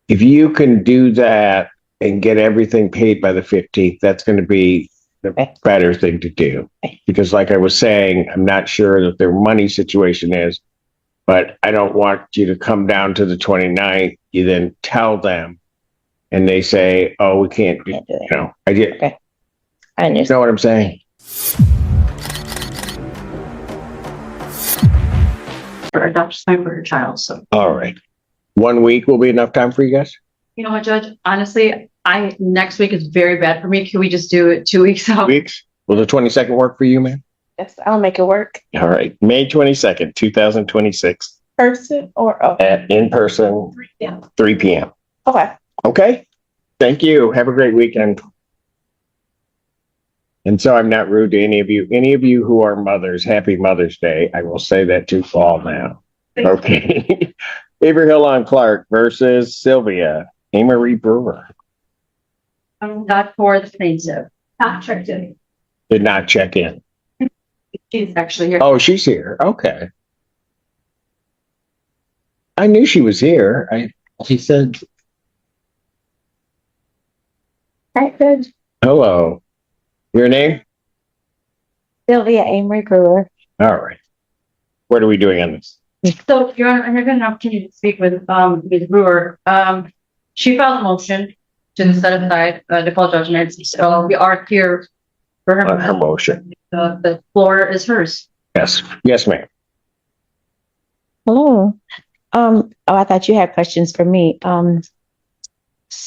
if you can do that and get everything paid by the 15th, that's going to be the better thing to do. Because like I was saying, I'm not sure that their money situation is, but I don't want you to come down to the 29th. You then tell them and they say, oh, we can't do that. I get, okay. I understand. You know what I'm saying? For adoption time for her child. So, all right. 1 week will be enough time for you guys? you know what, Judge? Honestly, next week is very bad for me. Can we just do it 2 weeks out? 2 weeks? Will the 22nd work for you, man? Yes, I'll make it work. All right. May 22nd, 2026. Person or In person, 3 p.m. Okay. Okay. Thank you. Have a great weekend. And so I'm not rude to any of you. Any of you who are mothers, happy Mother's Day. I will say that to all now. Okay. Haverhill on Clark versus Sylvia. Amory Brewer. Not for the plaintiff. Not checked in. Did not check in. She's actually here. Oh, she's here. Okay. I knew she was here. She said, Hi, Judge. hello. Your name? Sylvia Amory Brewer. All right. What are we doing on this? So, Your Honor, I have an opportunity to speak with Ms. Brewer. She filed a motion to set aside default judgment. So we are here for her. On her motion. The floor is hers. Yes. Yes, ma'am. Hello. I thought you had questions for me.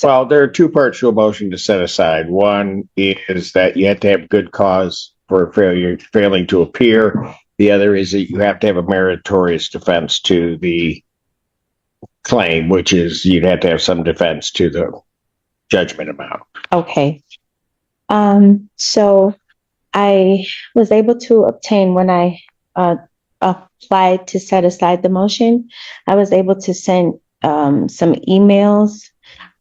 Well, there are two parts to a motion to set aside. One is that you have to have good cause for failing to appear. The other is that you have to have a meritorious defense to the claim, which is you'd have to have some defense to the judgment amount. Okay. So I was able to obtain when I applied to set aside the motion, I was able to send some emails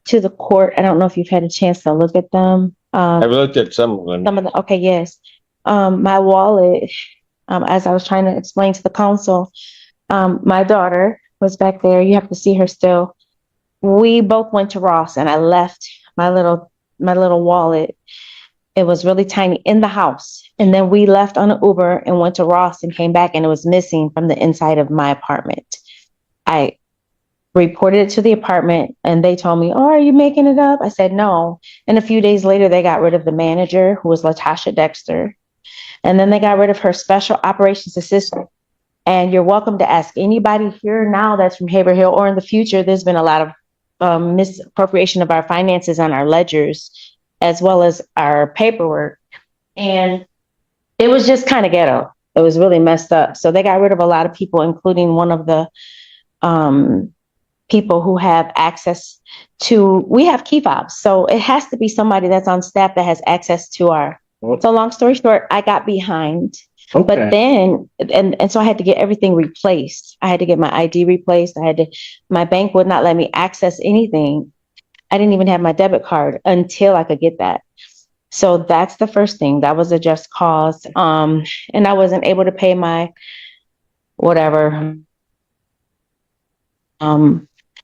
to the court. I don't know if you've had a chance to look at them. I've looked at some of them. Some of the, okay, yes. My wallet, as I was trying to explain to the council, my daughter was back there. You have to see her still. We both went to Ross and I left my little wallet. It was really tiny in the house. And then we left on an Uber and went to Ross and came back and it was missing from the inside of my apartment. I reported it to the apartment and they told me, oh, are you making it up? I said, no. And a few days later, they got rid of the manager, who was Latasha Dexter. And then they got rid of her special operations assistant. And you're welcome to ask anybody here now that's from Haverhill or in the future. There's been a lot of misappropriation of our finances on our ledgers, as well as our paperwork. And it was just kind of ghetto. It was really messed up. So they got rid of a lot of people, including one of the people who have access to, we have key fobs. So it has to be somebody that's on staff that has access to our, so long story short, I got behind. Okay. But then, and so I had to get everything replaced. I had to get my ID replaced. My bank would not let me access anything. I didn't even have my debit card until I could get that. So that's the first thing. That was a just cause. And I wasn't able to pay my whatever.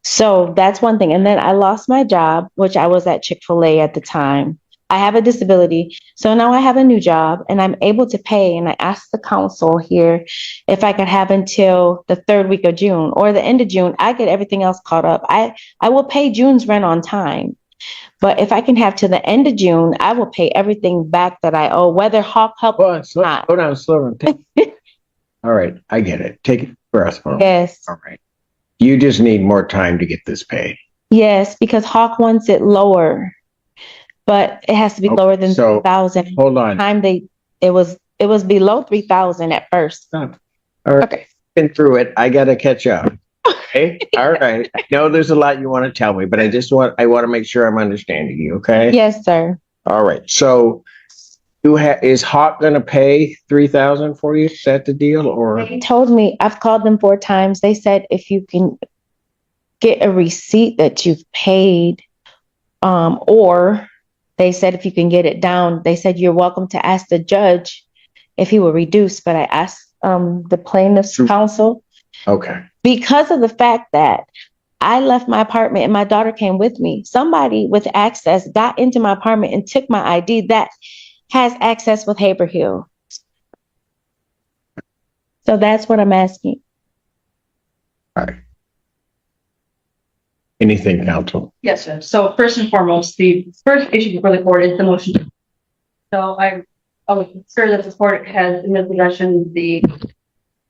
So that's one thing. And then I lost my job, which I was at Chick-fil-A at the time. I have a disability. So now I have a new job and I'm able to pay. And I asked the council here if I could have until the 3rd week of June or the end of June. I get everything else caught up. I will pay June's rent on time. But if I can have to the end of June, I will pay everything back that I owe, whether Hawk help or not. Slow down. All right. I get it. Take a breath. Yes. All right. You just need more time to get this paid. Yes, because Hawk wants it lower, but it has to be lower than 3,000. Hold on. It was below 3,000 at first. Stop. All right. Okay. Been through it. I got to catch up. Okay. All right. I know there's a lot you want to tell me, but I want to make sure I'm understanding you. Okay. Yes, sir. All right. So is Hawk going to pay 3,000 for you? Is that the deal? Or they told me, I've called them 4 times. They said, if you can get a receipt that you've paid, or they said, if you can get it down, they said, you're welcome to ask the judge if he will reduce. But I asked the plaintiff's counsel. Okay. Because of the fact that I left my apartment and my daughter came with me. Somebody with access got into my apartment and took my ID that has access with Haverhill. So that's what I'm asking. Anything, counsel? Yes, sir. So first and foremost, the first issue before the court is the motion. So I was sure that the court has in their possession the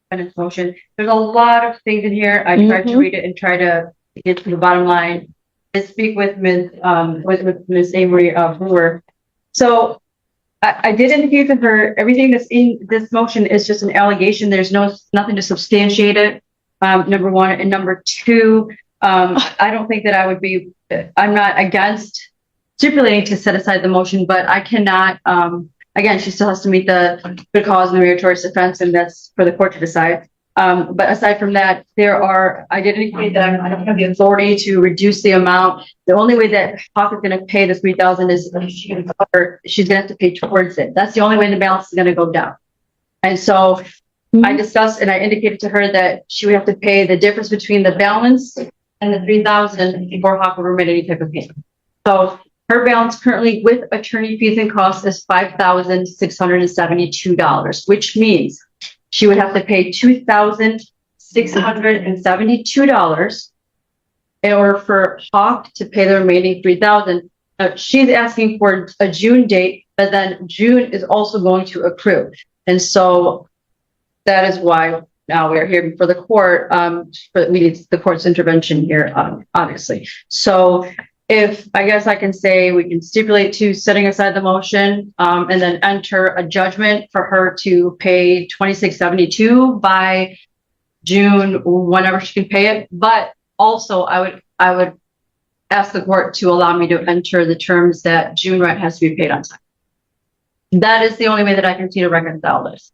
defendant's motion. There's a lot of things in here. I tried to read it and try to get to the bottom line. I speak with with Ms. Avery Brewer. So I did indicate to her everything that's in this motion is just an allegation. There's nothing to substantiate it. Number one, and number two, I don't think that I'm not against stipulating to set aside the motion, but I cannot, again, she still has to meet the good cause and the meritorious defense, and that's for the court to decide. But aside from that, I did indicate that I don't have the authority to reduce the amount. The only way that Hawk is going to pay the $3,000 is if she's going to have to pay towards it. That's the only way the balance is going to go down. And so I discussed and I indicated to her that she would have to pay the difference between the balance and the $3,000 before Hawk will remit any type of payment. So her balance currently with attorney fees and costs is $5,672, which means she would have to pay $2,672 in order for Hawk to pay the remaining $3,000. She's asking for a June date, but then June is also going to accrue. And so that is why now we're here before the court, we need the court's intervention here, obviously. So if I guess I can say we can stipulate to setting aside the motion and then enter a judgment for her to pay $2,672 by June, whenever she can pay it. But also I would ask the court to allow me to enter the terms that June rent has to be paid on time. That is the only way that I can see to reconcile this.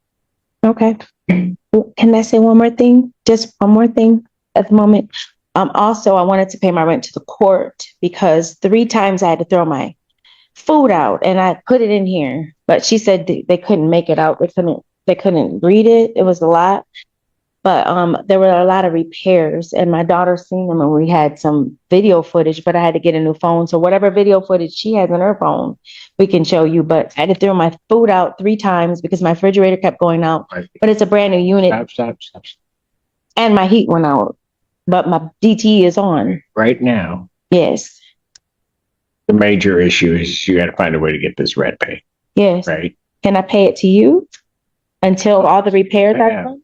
Okay. Can I say one more thing? Just one more thing at the moment. Also, I wanted to pay my rent to the court because 3 times I had to throw my food out and I put it in here, but she said they couldn't make it out. They couldn't read it. It was a lot, but there were a lot of repairs and my daughter seen them and we had some video footage, but I had to get a new phone. So whatever video footage she has on her phone, we can show you, but I had to throw my food out 3 times because my refrigerator kept going out, but it's a brand new unit. Stop. And my heat went out. But my DT is on. Right now, Yes. the major issue is you got to find a way to get this rent paid, Yes. right? Can I pay it to you until all the repairs are Yeah. done?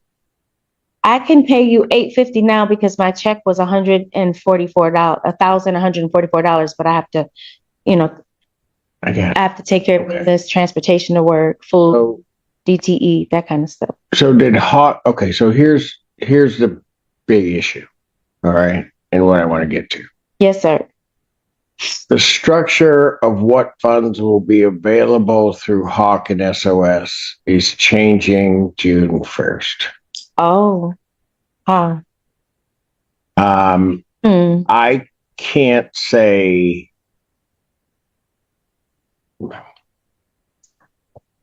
I can pay you $850 now because my check was $1,144, but I have to, I got I have to take care of Okay. this transportation to work, food, So, DTE, that kind of stuff. so did Hawk, okay, so here's the big issue, all right? And what I want to get to. Yes, sir. The structure of what funds will be available through Hawk and SOS is changing June 1st. Oh. Huh. I can't say,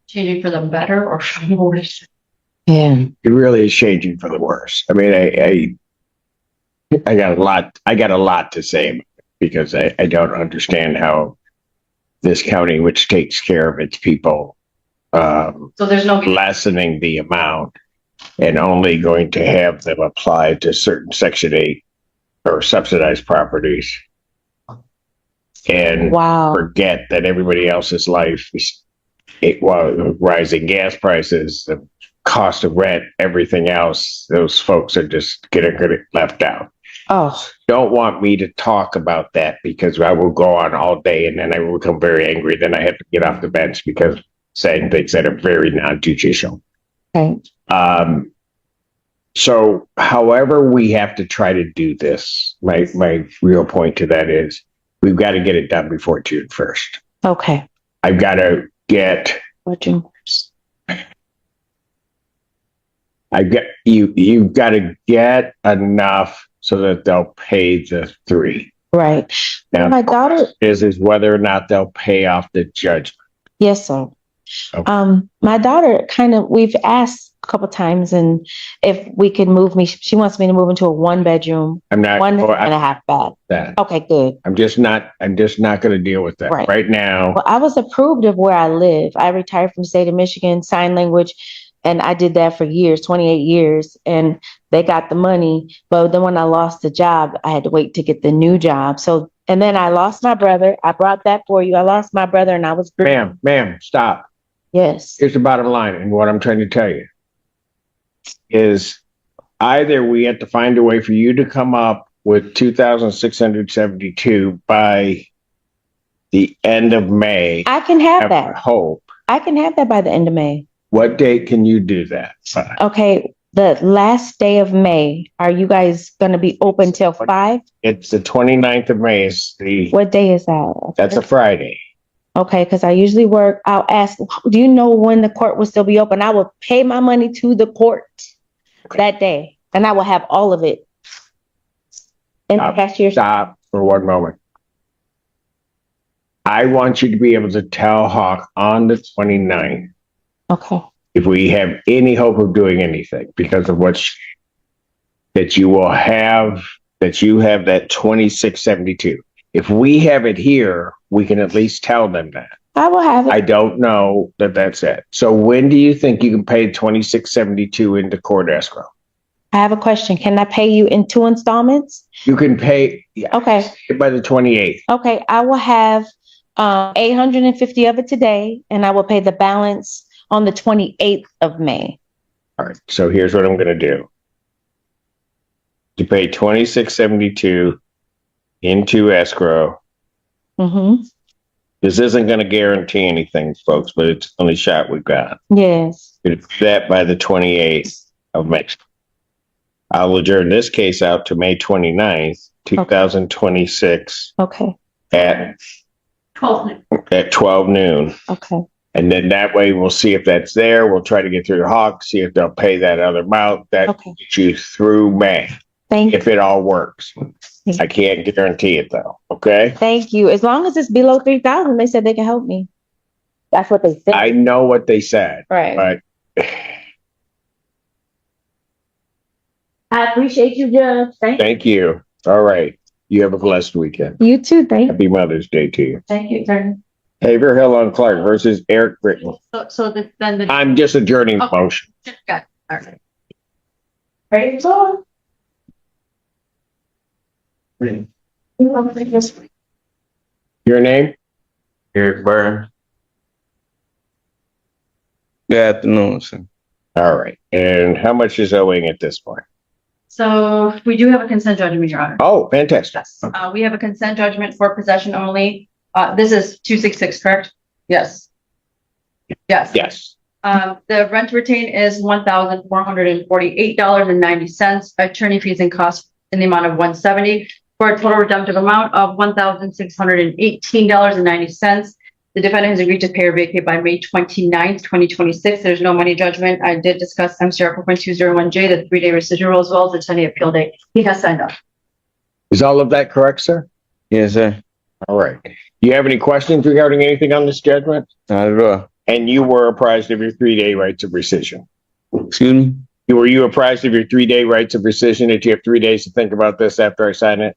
Changing for the better or for the worse? Yeah. it really is changing for the worse. I mean, I got a lot to say because I don't understand how this county, which takes care of its people, So there's no. lessening the amount and only going to have them apply to certain Section 8 or subsidized properties and Wow. forget that everybody else's life is rising gas prices, the cost of rent, everything else. Those folks are just getting left out. Oh. Don't want me to talk about that because I will go on all day and then I will become very angry. Then I have to get off the bench because saying things that are very non-judicial. Okay. So however we have to try to do this, my real point to that is we've got to get it done before June 1st. Okay. I've got to get, you've got to get enough so that they'll pay the 3. Right. Now, My daughter. is whether or not they'll pay off the judgment. Yes, sir. Okay. My daughter we've asked a couple times and if we could move me, she wants me to move into a 1 bedroom, I'm not, one and a half bath. that. Okay, good. I'm just not going to deal with that Right. right now. Well, I was approved of where I live. I retired from the state of Michigan, sign language, and I did that for years, 28 years, and they got the money. But then when I lost the job, I had to wait to get the new job. So, and then I lost my brother. I brought that for you. I lost my brother and I was Ma'am, stop. Yes. Here's the bottom line. And what I'm trying to tell you is either we have to find a way for you to come up with 2,672 by the end of May. I can have I that. hope. I can have that by the end of May. What date can you do that? Okay. The last day of May, are you guys going to be open till 5? It's the 29th of May. What day is that? That's a Friday. Okay, because I usually work. I'll ask, do you know when the court will still be open? I will pay my money to the court that day, and I will have all of it. And Stop for one moment. I want you to be able to tell Hawk on the 29th. Okay. If we have any hope of doing anything because of that you have that 2672. If we have it here, we can at least tell them that. I will have it. I don't know that that's it. So when do you think you can pay 2672 into court escrow? I have a question. Can I pay you in 2 installments? You can pay Okay. by the 28th. Okay. I will have 850 of it today, and I will pay the balance on the 28th of May. All right. So here's what I'm going to do. You pay 2672 into escrow. Mm-hmm. This isn't going to guarantee anything, folks, but it's the only shot we've got. Yes. It's that by the 28th of May. I'll adjourn this case out to May 29th, 2026. Okay. At 12 noon. Okay. And then that way we'll see if that's there. We'll try to get through the Hawk, see if they'll pay that other amount that gets you through May. If it all works. I can't guarantee it though. Okay. Thank you. As long as it's below 3,000, they said they can help me. That's what they said. I know what they said. Right. But I appreciate you, Judge. thank you. All right. You have a blessed weekend. You too. Thank you. Happy Mother's Day to you. Thank you, Attorney. Haver Hill on Clark versus Eric Britton. Then I'm just adjourning the motion. got it. All right. Ready to go? Your name? Eric Burns. Good afternoon, sir. All right. And how much is owing at this point? So we do have a consent judgment, Your Honor. Oh, fantastic. Yes. We have a consent judgment for possession only. This is 266, correct? Yes. Yes. Yes. The rent to retain is $1,448.90. Attorney fees and costs in the amount of $170 for a total redemptive amount of $1,618.90. The defendant has agreed to pay or vacate by May 29th, 2026. There's no money judgment. I did discuss MCR 4.201J, the 3-day residual, as well as the 10-day appeal date. He has signed up. Is all of that correct, sir? Yes, sir. All right. Do you have any questions regarding anything on this judgment? Not at all. And you were apprised of your 3-day rights of rescission. Excuse me? Were you apprised of your 3-day rights of rescission that you have 3 days to think about this after I sign it?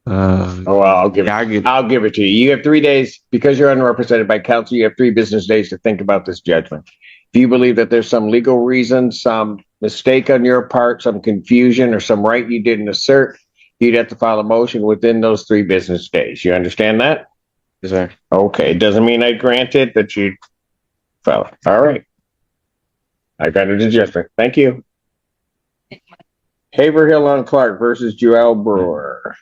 I'll give it to you. You have 3 days because you're unrepresented by counsel. You have 3 business days to think about this judgment. If you believe that there's some legal reason, some mistake on your part, some confusion, or some right you didn't assert, you'd have to file a motion within those 3 business days. You understand that? Yes, sir. Okay. It doesn't mean I grant it, but you file it. All right. I got it adjusted. Thank you. Haver Hill on Clark versus Joel Brewer.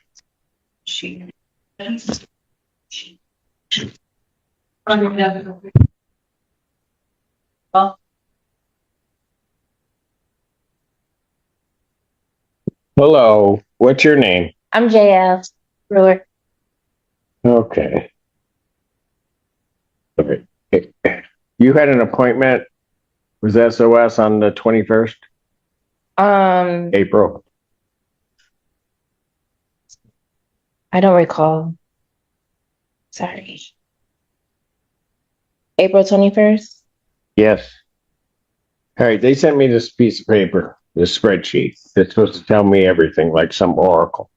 Hello. What's your name? I'm JF Brewer. Okay. Okay. You had an appointment with SOS on the 21st? April. I don't recall. Sorry. April 21st. Yes. All right, they sent me this piece of paper, this spreadsheet that's supposed to tell me everything, like some oracle.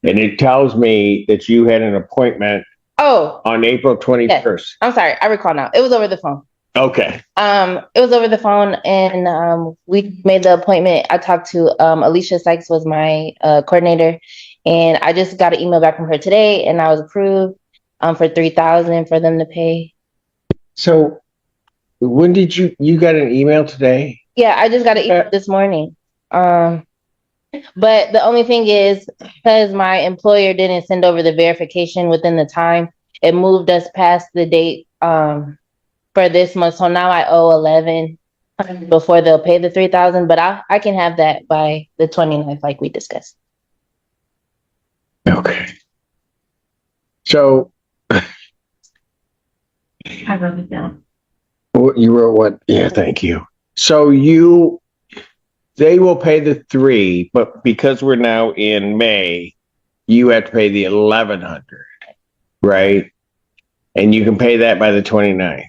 And it tells me that you had an appointment Oh, on April 21st. I'm sorry. I recall now. It was over the phone. Okay. It was over the phone, and we made the appointment. I talked to Alicia Sykes was my coordinator, and I just got an email back from her today, and I was approved for $3,000 for them to pay. So when did you got an email today? Yeah, I just got an email this morning. But the only thing is, because my employer didn't send over the verification within the time, it moved us past the date for this month. So now I owe 11 before they'll pay the 3,000. But I can have that by the 29th, like we discussed. Okay. So I wrote it down. you wrote what? Yeah, thank you. So they will pay the 3, but because we're now in May, you have to pay the 1,100, right? And you can pay that by the 29th.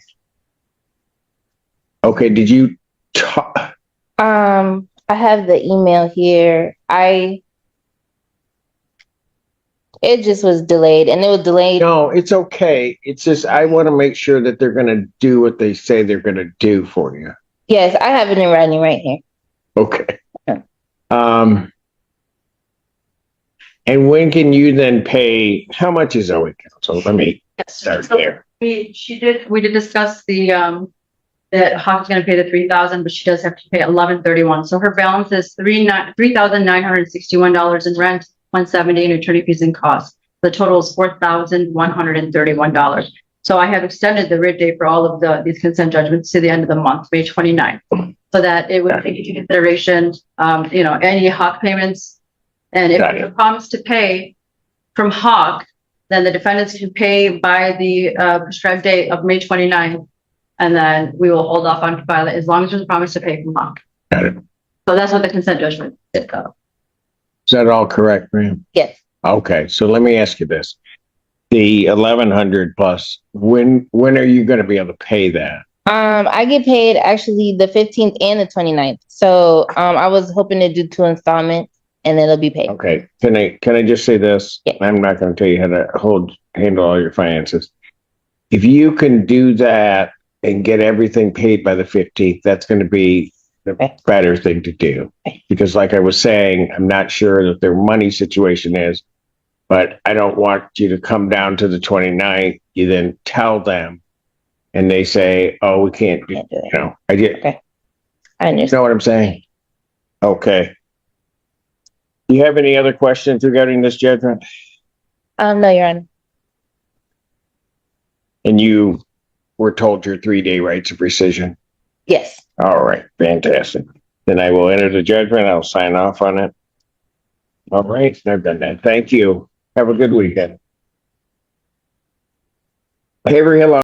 Okay, did you talk? I have the email here. It just was delayed, and it was delayed. No, it's okay. It's just I want to make sure that they're going to do what they say they're going to do for you. Yes, I have it in writing right here. Okay. Okay. And when can you then pay? How much is owing council? Let me start there. We did discuss that Hawk's gonna pay the 3,000, but she does have to pay 1131. So her balance is $3,961 in rent, 170 in attorney fees and costs. The total is $4,131. So I have extended the writ date for all of these consent judgments to the end of the month, May 29th, so that it would take into consideration, any Hawk payments. And if you promise to pay from Hawk, then the defendants can pay by the prescribed date of May 29th, and then we will hold off on filing as long as there's a promise to pay from Hawk. Got it. So that's what the consent judgment did. Is that all correct, ma'am? Yes. Okay, so let me ask you this. The 1,100 plus, when are you going to be able to pay that? I get paid actually the 15th and the 29th. So I was hoping to do 2 installments, and then it'll be paid. Okay, can I just say this? Yeah. I'm not going to tell you how to handle all your finances. If you can do that and get everything paid by the 15th, that's going to be the better thing to do. Because like I was saying, I'm not sure that their money situation is, but I don't want you to come down to the 29th. You then tell them and they say, oh, we can't do it. I get, Okay. I you understand. know what I'm saying? Okay. Do you have any other questions regarding this judgment? No, Your Honor. And you were told your 3-day rights of rescission? Yes. All right, fantastic. Then I will enter the judgment. I'll sign off on it. All right, I've done that. Thank you. Have a good weekend. Avery, hello.